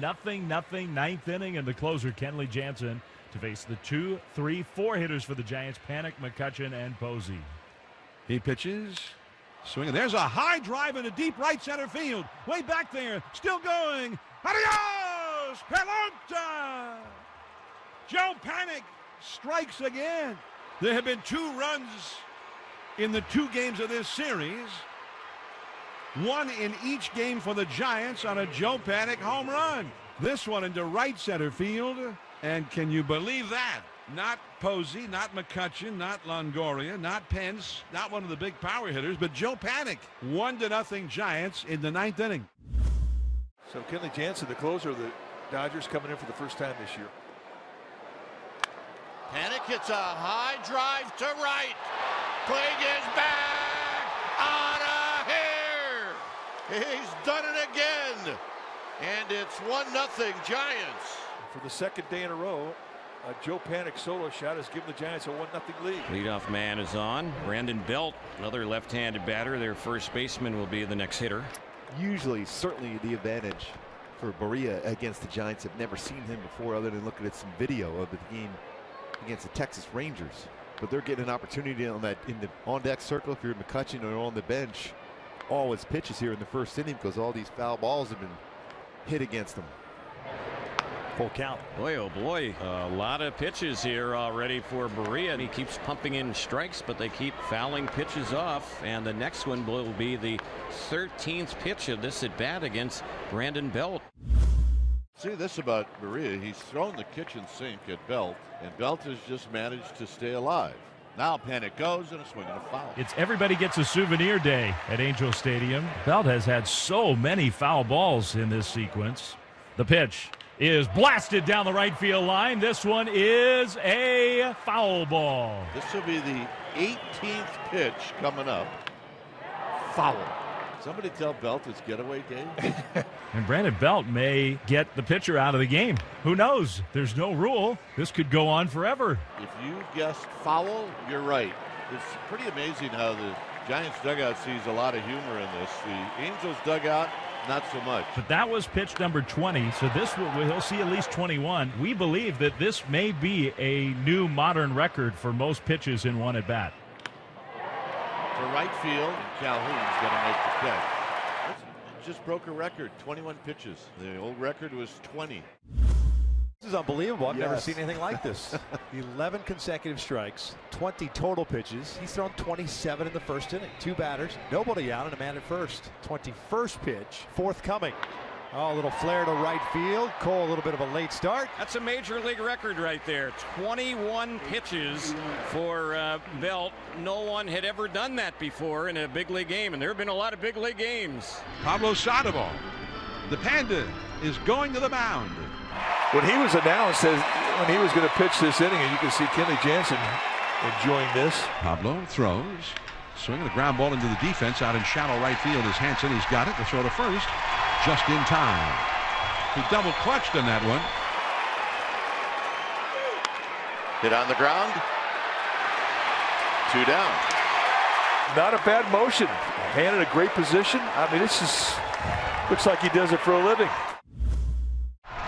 0-0, ninth inning, and the closer, Kenley Jansen, to face the 2, 3, 4 hitters for the Giants, Panik, McCutchen, and Posey. He pitches, swinging. There's a high drive into deep right center field. Way back there, still going. Adios, Pelota! Joe Panik strikes again. There have been 2 runs in the 2 games of this series. 1 in each game for the Giants on a Joe Panik home run. This one into right center field. And can you believe that? Not Posey, not McCutchen, not Longoria, not Pence, not one of the big power hitters, but Joe Panik. 1-0 Giants in the 9th inning. So Kenley Jansen, the closer of the Dodgers, coming in for the first time this year. Panik hits a high drive to right. Puig is back on a hair. He's done it again. And it's 1-0 Giants. For the second day in a row, a Joe Panik solo shot has given the Giants a 1-0 lead. Leadoff man is on. Brandon Belt, another left-handed batter. Their first baseman will be the next hitter. Usually, certainly the advantage for Barria against the Giants. Have never seen him before other than looking at some video of the game against the Texas Rangers. But they're getting an opportunity on that in the on-deck circle if you're McCutchen or on the bench. All his pitches here in the first inning because all these foul balls have been hit against them. Full count. Boy, oh boy, a lot of pitches here already for Barria. He keeps pumping in strikes, but they keep fouling pitches off. And the next one will be the 13th pitch of this at bat against Brandon Belt. See this about Barria. He's thrown the kitchen sink at Belt, and Belt has just managed to stay alive. Now Panik goes and a swing and a foul. It's everybody gets a souvenir day at Angel Stadium. Belt has had so many foul balls in this sequence. The pitch is blasted down the right field line. This one is a foul ball. This will be the 18th pitch coming up. Foul. Somebody tell Belt it's getaway game. And Brandon Belt may get the pitcher out of the game. Who knows? There's no rule. This could go on forever. If you guessed foul, you're right. It's pretty amazing how the Giants dugout sees a lot of humor in this. The Angels dugout, not so much. But that was pitch number 20, so this he'll see at least 21. We believe that this may be a new modern record for most pitches in one at bat. To right field, and Calhoun's going to make the catch. Just broke a record, 21 pitches. The old record was 20. This is unbelievable. I've never seen anything like this. 11 consecutive strikes, 20 total pitches. He's thrown 27 in the first inning. 2 batters, nobody out, and a man at first. 21st pitch, forthcoming. Oh, a little flare to right field. Cole, a little bit of a late start. That's a major league record right there. 21 pitches for Belt. No one had ever done that before in a big league game, and there have been a lot of big league games. Pablo Sandoval, the Panda, is going to the mound. When he was announced as when he was going to pitch this inning, and you can see Kenley Jansen enjoying this. Pablo throws, swinging the ground ball into the defense out in shallow right field is Hanson. He's got it. The throw to first, just in time. He double clutched on that one. Hit on the ground. 2 down. Not a bad motion. Hand in a great position. I mean, this is looks like he does it for a living.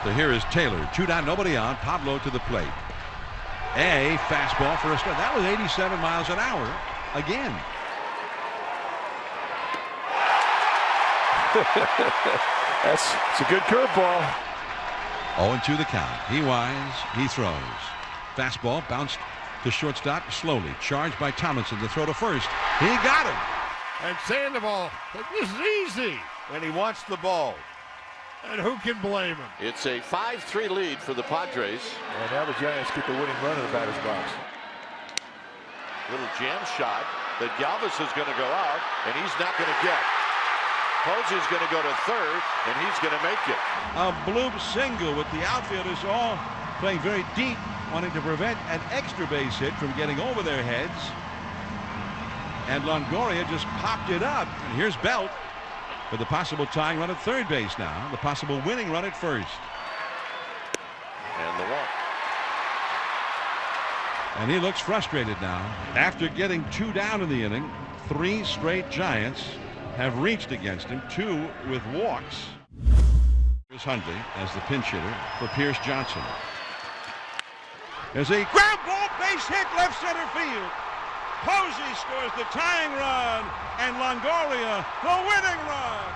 So here is Taylor. 2 down, nobody on. Pablo to the plate. A fastball for a strike. That was 87 miles an hour again. It's a good curveball. 0-2 the count. He winds, he throws. Fastball bounced to shortstop slowly. Charged by Tomlinson. The throw to first. He got him. And Sandoval, this is easy. And he wants the ball. And who can blame him? It's a 5-3 lead for the Padres. And now the Giants get the winning run in the batter's box. Little jam shot that Galvis is going to go out, and he's not going to get. Posey's going to go to third, and he's going to make it. A bloop single with the outfielders all playing very deep, wanting to prevent an extra base hit from getting over their heads. And Longoria just popped it up. And here's Belt for the possible tying run at third base now. The possible winning run at first. And the walk. And he looks frustrated now. After getting 2 down in the inning, 3 straight Giants have reached against him, 2 with walks. Hundley as the pinch hitter for Pierce Johnson. There's a ground ball, base hit, left center field. Posey scores the tying run, and Longoria the winning run.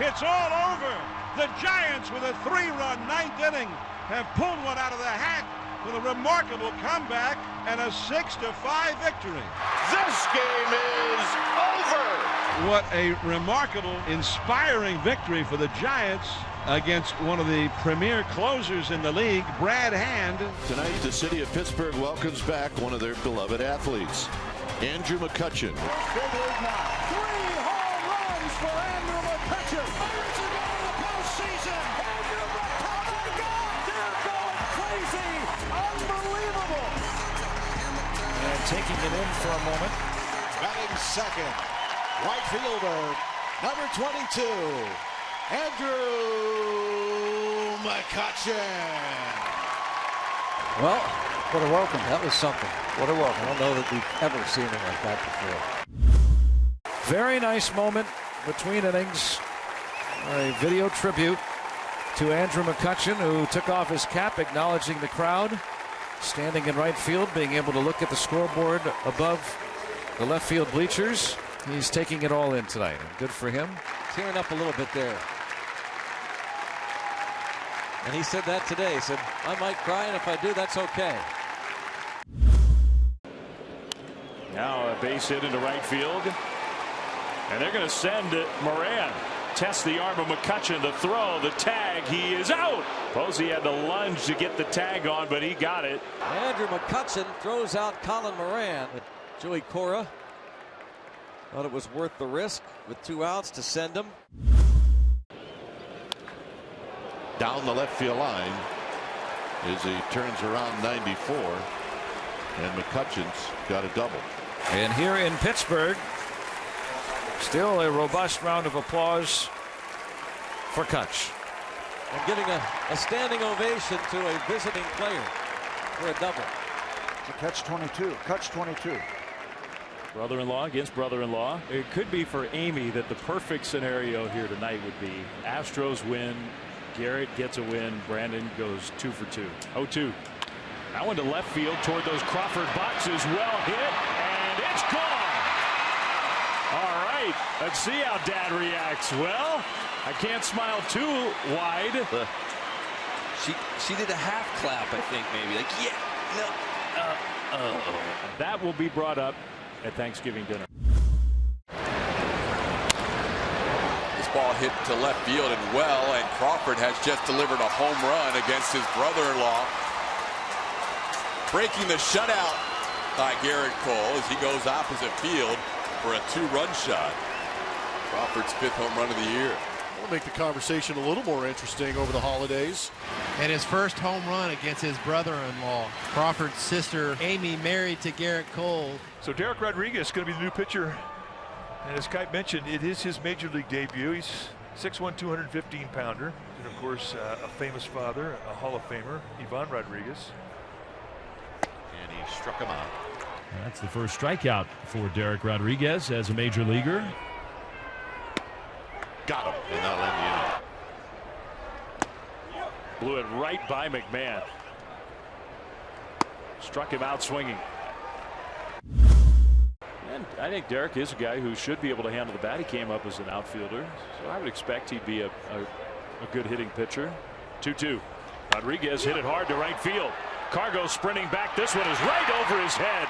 It's all over. The Giants, with a 3-run ninth inning, have pulled one out of the hat with a remarkable comeback and a 6-5 victory. This game is over. What a remarkable, inspiring victory for the Giants against one of the premier closers in the league, Brad Hand. Tonight, the city of Pittsburgh welcomes back one of their beloved athletes, Andrew McCutchen. 3 home runs for Andrew McCutchen. Pirates are going to the postseason. Andrew McCutchen, they're going crazy. Unbelievable. And taking it in for a moment. Batting second, right fielder, number 22, Andrew McCutchen. Well, what a welcome. That was something. What a welcome. I don't know that we've ever seen anything like that before. Very nice moment between innings. A video tribute to Andrew McCutchen, who took off his cap, acknowledging the crowd, standing in right field, being able to look at the scoreboard above the left field bleachers. He's taking it all in tonight, and good for him. Tearing up a little bit there. And he said that today. He said, I might cry, and if I do, that's okay. Now a base hit into right field. And they're going to send Moran. Test the arm of McCutchen. The throw, the tag. He is out. Posey had to lunge to get the tag on, but he got it. Andrew McCutchen throws out Colin Moran. But Joey Cora thought it was worth the risk with 2 outs to send him. Down the left field line as he turns around 94, and McCutchen's got a double. And here in Pittsburgh, still a robust round of applause for Kutch. And giving a standing ovation to a visiting player for a double. Kutch 22. Kutch 22. Brother-in-law against brother-in-law. It could be for Amy that the perfect scenario here tonight would be Astros win, Garrett gets a win, Brandon goes 2 for 2. 0-2. That one to left field toward those Crawford boxes. Well hit, and it's gone. All right, let's see how Dad reacts. Well, I can't smile too wide. She did a half clap, I think, maybe. Like, yeah, no, That will be brought up at Thanksgiving dinner. This ball hit to left field and well, and Crawford has just delivered a home run against his brother-in-law, breaking the shutout by Garrett Cole as he goes opposite field for a 2-run shot. Crawford's 5th home run of the year. We'll make the conversation a little more interesting over the holidays. And his first home run against his brother-in-law. Crawford's sister, Amy, married to Garrett Cole. So Derek Rodriguez is going to be the new pitcher. And as Kite mentioned, it is his major league debut. He's 6'1", 215-pounder. And, of course, a famous father, a Hall of Famer, Ivan Rodriguez. And he struck him out. That's the first strikeout for Derek Rodriguez as a major leaguer. Got him, and that'll end the inning. Blew it right by McMahon. Struck him out swinging. And I think Derek is a guy who should be able to handle the bat. He came up as an outfielder, so I would expect he'd be a good hitting pitcher. 2-2. Rodriguez hit it hard to right field. Cargo sprinting back. This one is right over his head.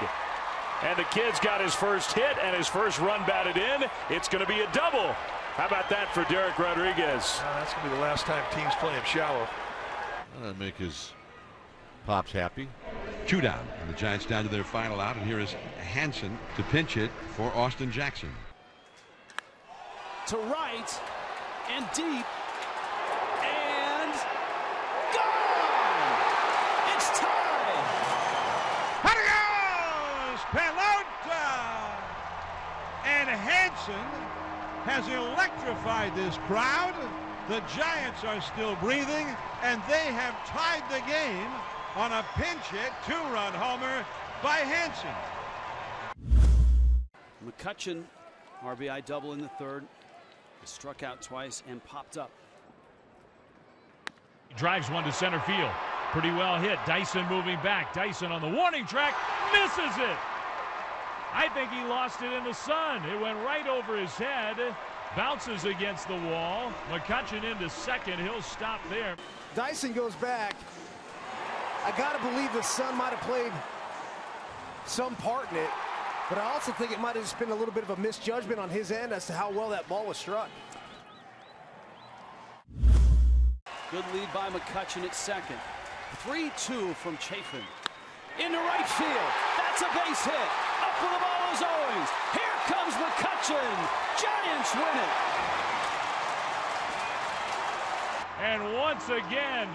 And the kid's got his first hit and his first run batted in. It's going to be a double. How about that for Derek Rodriguez? That's going to be the last time teams play him shallow. That'll make his pops happy. 2 down, and the Giants down to their final out, and here is Hansen to pinch hit for Austin Jackson. To right and deep and gone. It's tied. Adios, Pelota! And Hansen has electrified this crowd. The Giants are still breathing, and they have tied the game on a pinch hit 2-run homer by Hansen. McCutchen, RBI double in the 3rd. Struck out twice and popped up. Drives one to center field. Pretty well hit. Dyson moving back. Dyson on the warning track. Misses it. I think he lost it in the sun. It went right over his head. Bounces against the wall. McCutchen into second. He'll stop there. Dyson goes back. I got to believe the sun might have played some part in it, but I also think it might have just been a little bit of a misjudgment on his end as to how well that ball was struck. Good lead by McCutchen at second. 3-2 from Chafin. Into right field. That's a base hit. Up with the ball is Owings. Here comes McCutchen. Giants win it. And once again,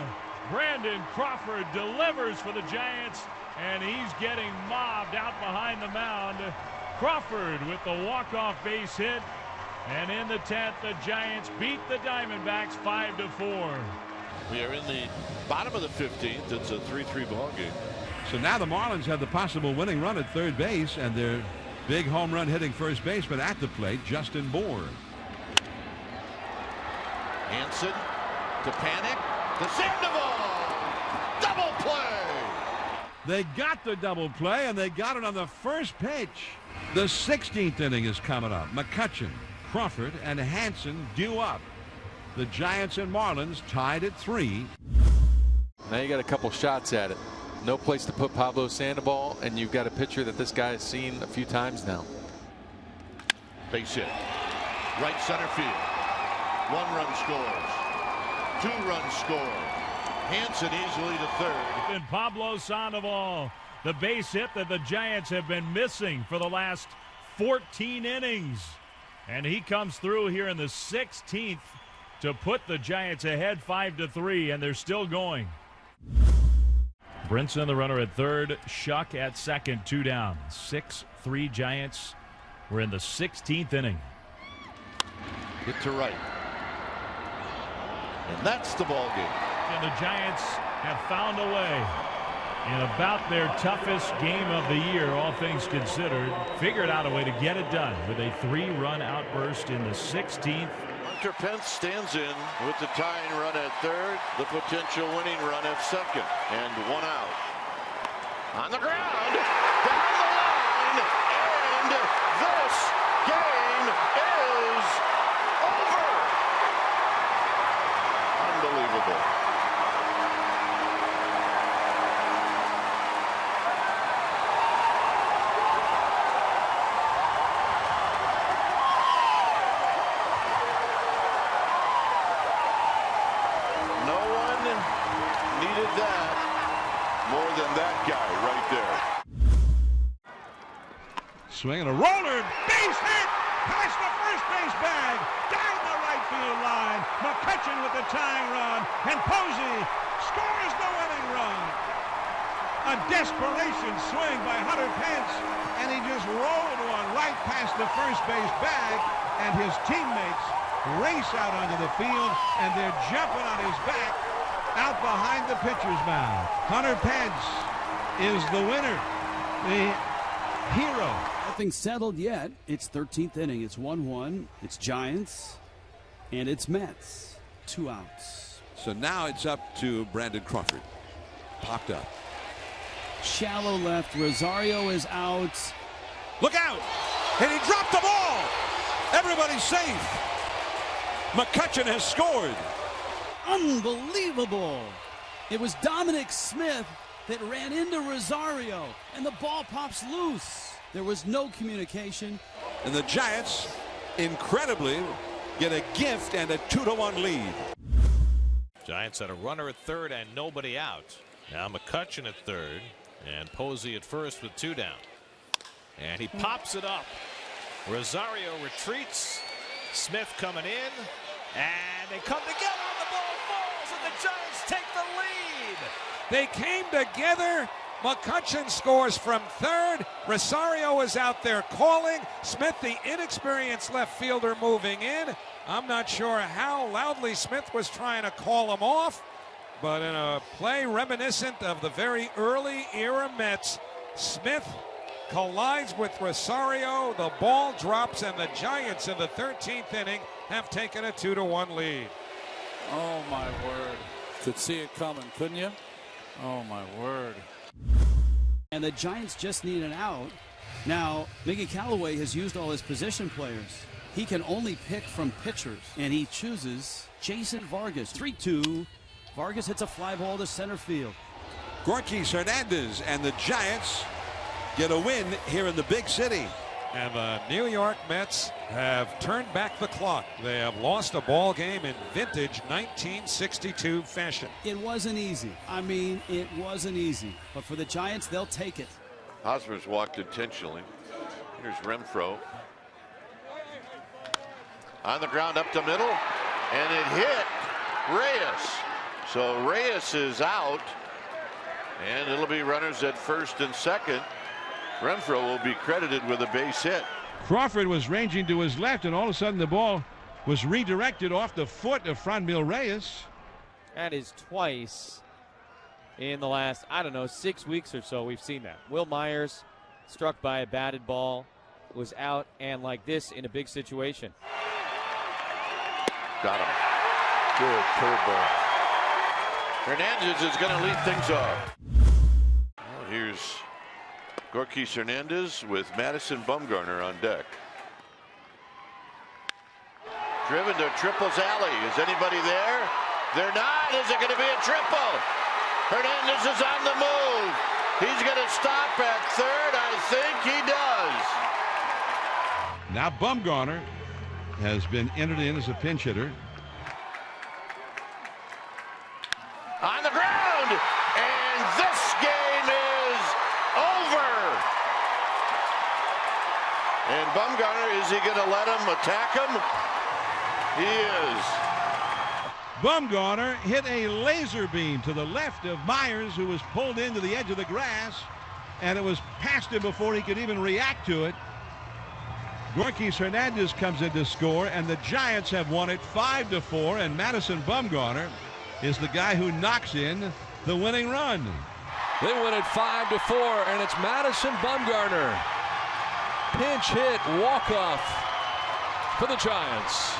Brandon Crawford delivers for the Giants, and he's getting mobbed out behind the mound. Crawford with the walk-off base hit. And in the 10th, the Giants beat the Diamondbacks 5-4. We are in the bottom of the 15th. It's a 3-3 ball game. So now the Marlins have the possible winning run at third base, and their big home run hitting first baseman at the plate, Justin Bour. Hansen to Panic. The Sandoval. Double play. They got the double play, and they got it on the first pitch. The 16th inning is coming up. McCutchen, Crawford, and Hansen due up. The Giants and Marlins tied at 3. Now you got a couple shots at it. No place to put Pablo Sandoval, and you've got a pitcher that this guy has seen a few times now. Base hit. Right center field. 1 run scores. 2 runs score. Hansen easily to third. And Pablo Sandoval, the base hit that the Giants have been missing for the last 14 innings. And he comes through here in the 16th to put the Giants ahead 5-3, and they're still going. Brinson, the runner at third. Shuck at second, 2 down. 6-3 Giants. We're in the 16th inning. Hit to right. And that's the ball game. And the Giants have found a way in about their toughest game of the year, all things considered. Figured out a way to get it done with a 3-run outburst in the 16th. Hunter Pence stands in with the tying run at third, the potential winning run at second, and 1 out. On the ground, down the line, and this game is over. Unbelievable. Needed that more than that guy right there. Swing and a roller, base hit, past the first base bag, down the right field line. McCutchen with the tying run, and Posey scores the winning run. A desperation swing by Hunter Pence, and he just rolled one right past the first base bag, and his teammates race out onto the field, and they're jumping on his back out behind the pitcher's mound. Hunter Pence is the winner, the hero. Nothing settled yet. It's 13th inning. It's 1-1. It's Giants, and it's Mets. 2 outs. So now it's up to Brandon Crawford. Popped up. Shallow left. Rosario is out. Look out! And he dropped the ball! Everybody's safe. McCutchen has scored. Unbelievable. It was Dominic Smith that ran into Rosario, and the ball pops loose. There was no communication. And the Giants, incredibly, get a gift and a 2-1 lead. Giants had a runner at third and nobody out. Now McCutchen at third and Posey at first with 2 down. And he pops it up. Rosario retreats. Smith coming in. And they come together and the ball falls and the Giants take the lead. They came together. McCutchen scores from third. Rosario is out there calling. Smith, the inexperienced left fielder, moving in. I'm not sure how loudly Smith was trying to call him off, but in a play reminiscent of the very early era Mets, Smith collides with Rosario. The ball drops, and the Giants in the 13th inning have taken a 2-1 lead. Oh, my word. Could see it coming, couldn't you? Oh, my word. And the Giants just need an out. Now, Mickey Callaway has used all his position players. He can only pick from pitchers, and he chooses Jason Vargas. 3-2. Vargas hits a fly ball to center field. Gorkys Hernandez and the Giants get a win here in the big city. And the New York Mets have turned back the clock. They have lost a ball game in vintage 1962 fashion. It wasn't easy. I mean, it wasn't easy. But for the Giants, they'll take it. Hosmer's walked intentionally. Here's Renfroe. On the ground up the middle, and it hit Reyes. So Reyes is out, and it'll be runners at first and second. Renfroe will be credited with a base hit. Crawford was ranging to his left, and all of a sudden the ball was redirected off the foot of Franmil Reyes. That is twice in the last, 6 weeks or so we've seen that. Will Myers, struck by a batted ball, was out, and like this in a big situation. Got him. Good curveball. Hernandez is going to lead things off. Well, here's Gorkys Hernandez with Madison Bumgarner on deck. Driven to triples alley. Is anybody there? They're not. Is it going to be a triple? Hernandez is on the move. He's going to stop at third. I think he does. Now Bumgarner has been entered in as a pinch hitter. On the ground, and this game is over. And Bumgarner, is he going to let him attack him? He is. Bumgarner hit a laser beam to the left of Myers, who was pulled into the edge of the grass, and it was past him before he could even react to it. Gorkys Hernandez comes in to score, and the Giants have won it 5-4, and Madison Bumgarner is the guy who knocks in the winning run. They win it 5-4, and it's Madison Bumgarner. Pinch hit walk-off for the Giants.